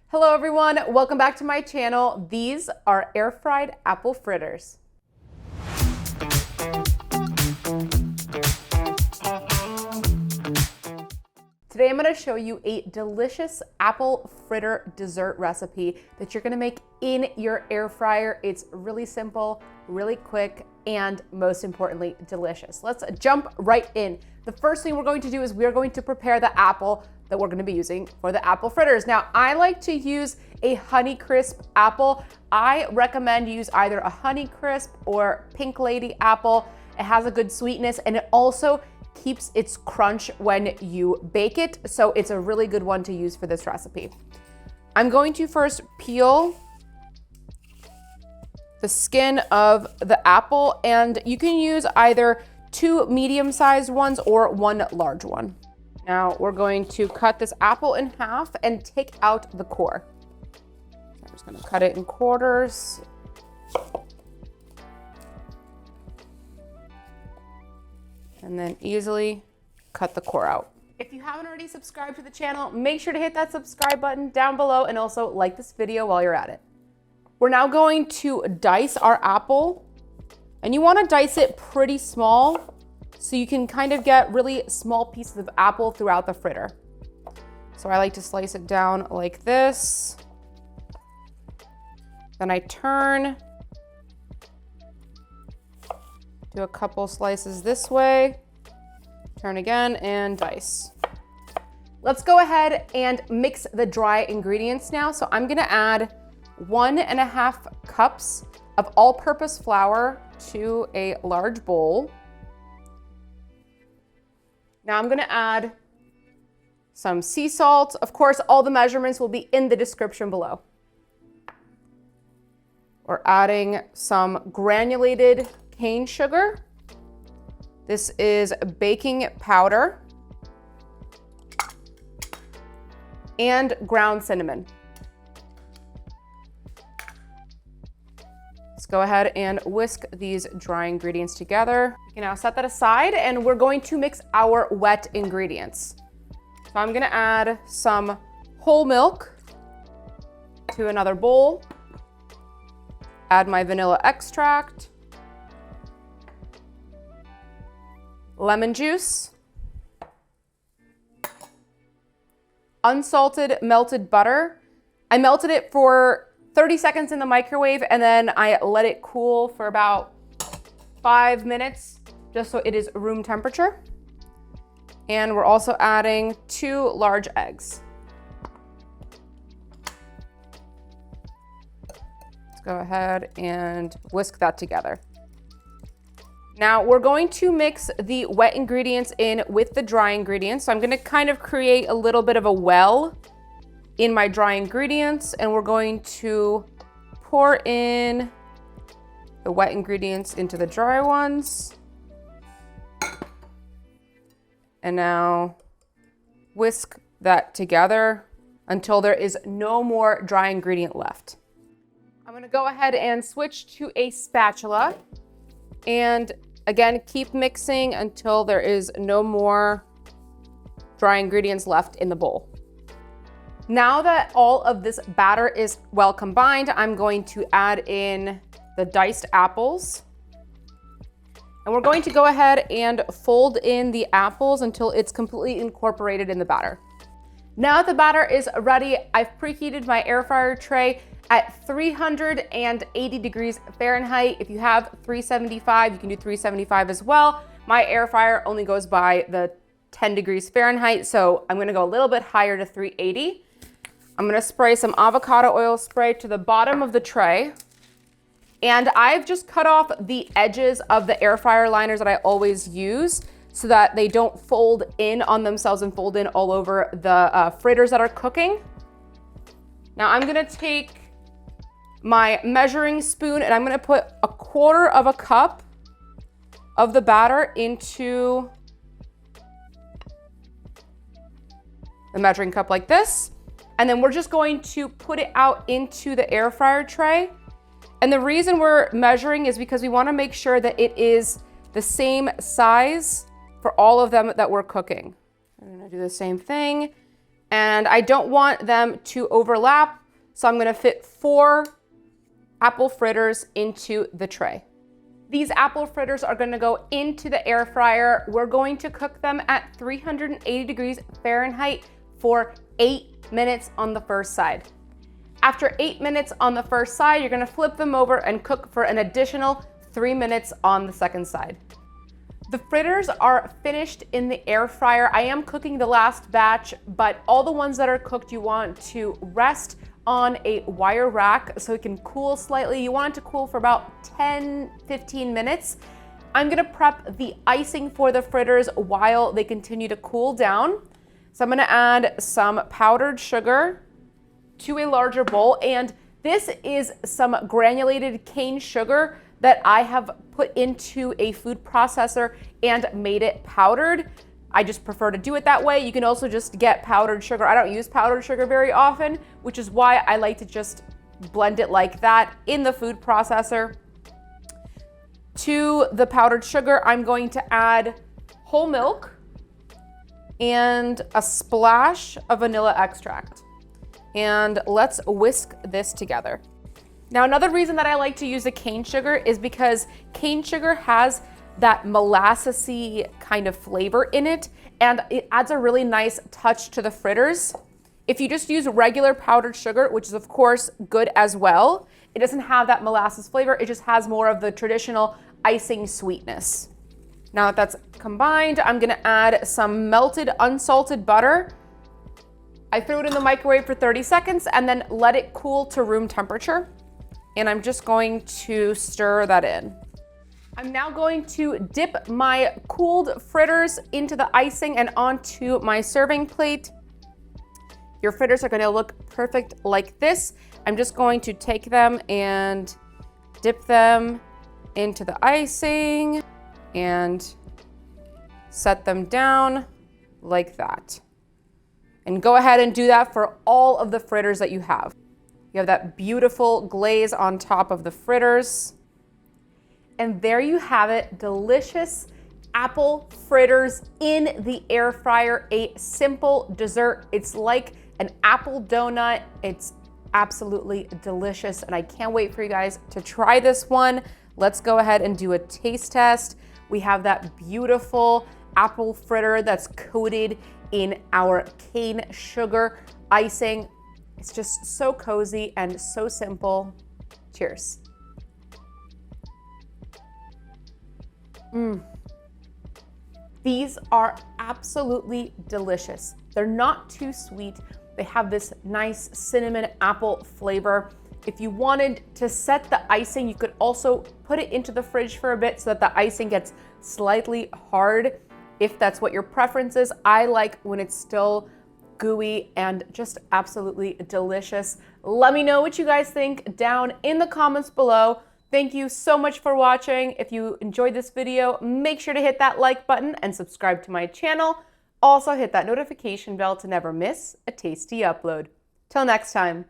Hello everyone, welcome back to my channel. These are air fried apple fritters. Today I'm going to show you a delicious apple fritter dessert recipe that you're going to make in your air fryer. It's really simple, really quick, and most importantly, delicious. Let's jump right in. The first thing we're going to do is we're going to prepare the apple that we're going to be using for the apple fritters. Now, I like to use a Honeycrisp apple. I recommend use either a Honeycrisp or Pink Lady apple. It has a good sweetness and it also keeps its crunch when you bake it. So it's a really good one to use for this recipe. I'm going to first peel the skin of the apple, and you can use either 2 medium-sized ones or 1 large one. Now we're going to cut this apple in half and take out the core. I'm just going to cut it in quarters. And then easily cut the core out. If you haven't already subscribed to the channel, make sure to hit that subscribe button down below and also like this video while you're at it. We're now going to dice our apple, and you want to dice it pretty small so you can kind of get really small pieces of apple throughout the fritter. So I like to slice it down like this. Then I turn, do a couple slices this way, turn again, and dice. Let's go ahead and mix the dry ingredients now. So I'm gonna add 1.5 cups of all-purpose flour to a large bowl. Now I'm gonna add some sea salt. Of course, all the measurements will be in the description below. We're adding some granulated cane sugar. This is baking powder and ground cinnamon. Let's go ahead and whisk these dry ingredients together. You can now set that aside, and we're going to mix our wet ingredients. So I'm gonna add some whole milk to another bowl, add my vanilla extract, lemon juice, unsalted melted butter. I melted it for 30 seconds in the microwave, and then I let it cool for about 5 minutes, just so it is room temperature. And we're also adding 2 large eggs. Let's go ahead and whisk that together. Now we're going to mix the wet ingredients in with the dry ingredients. So I'm gonna kind of create a little bit of a well in my dry ingredients, and we're going to pour in the wet ingredients into the dry ones. And now whisk that together until there is no more dry ingredient left. I'm gonna go ahead and switch to a spatula, and again, keep mixing until there is no more dry ingredients left in the bowl. Now that all of this batter is well combined, I'm going to add in the diced apples. And we're going to go ahead and fold in the apples until it's completely incorporated in the batter. Now that the batter is ready, I've preheated my air fryer tray at 380 degrees Fahrenheit. If you have 375, you can do 375 as well. My air fryer only goes by the 10 degrees Fahrenheit, so I'm gonna go a little bit higher to 380. I'm gonna spray some avocado oil spray to the bottom of the tray. And I've just cut off the edges of the air fryer liners that I always use so that they don't fold in on themselves and fold in all over the fritters that are cooking. Now I'm gonna take my measuring spoon and I'm gonna put 1/4 cup of the batter into the measuring cup like this. And then we're just going to put it out into the air fryer tray. And the reason we're measuring is because we want to make sure that it is the same size for all of them that we're cooking. I'm going to do the same thing. And I don't want them to overlap, so I'm gonna fit 4 apple fritters into the tray. These apple fritters are gonna go into the air fryer. We're going to cook them at 380 degrees Fahrenheit for 8 minutes on the first side. After 8 minutes on the first side, you're gonna flip them over and cook for an additional 3 minutes on the second side. The fritters are finished in the air fryer. I am cooking the last batch, but all the ones that are cooked, you want to rest on a wire rack so it can cool slightly. You want it to cool for about 10-15 minutes. I'm gonna prep the icing for the fritters while they continue to cool down. So I'm gonna add some powdered sugar to a larger bowl, and this is some granulated cane sugar that I have put into a food processor and made it powdered. I just prefer to do it that way. You can also just get powdered sugar. I don't use powdered sugar very often, which is why I like to just blend it like that in the food processor. To the powdered sugar, I'm going to add whole milk and a splash of vanilla extract. And let's whisk this together. Now, another reason that I like to use the cane sugar is because cane sugar has that molassesy kind of flavor in it, and it adds a really nice touch to the fritters. If you just use regular powdered sugar, which is of course good as well, it doesn't have that molasses flavor, it just has more of the traditional icing sweetness. Now that that's combined, I'm gonna add some melted unsalted butter. I threw it in the microwave for 30 seconds and then let it cool to room temperature. And I'm just going to stir that in. I'm now going to dip my cooled fritters into the icing and onto my serving plate. Your fritters are gonna look perfect like this. I'm just going to take them and dip them into the icing and set them down like that. And go ahead and do that for all of the fritters that you have. You have that beautiful glaze on top of the fritters. And there you have it, delicious apple fritters in the air fryer, a simple dessert. It's like an apple donut. It's absolutely delicious, and I can't wait for you guys to try this one. Let's go ahead and do a taste test. We have that beautiful apple fritter that's coated in our cane sugar icing. It's just so cozy and so simple. Cheers. These are absolutely delicious. They're not too sweet. They have this nice cinnamon apple flavor. If you wanted to set the icing, you could also put it into the fridge for a bit so that the icing gets slightly hard. If that's what your preference is, I like when it's still gooey and just absolutely delicious. Let me know what you guys think down in the comments below. Thank you so much for watching. If you enjoyed this video, make sure to hit that like button and subscribe to my channel. Also hit that notification bell to never miss a tasty upload. Till next time.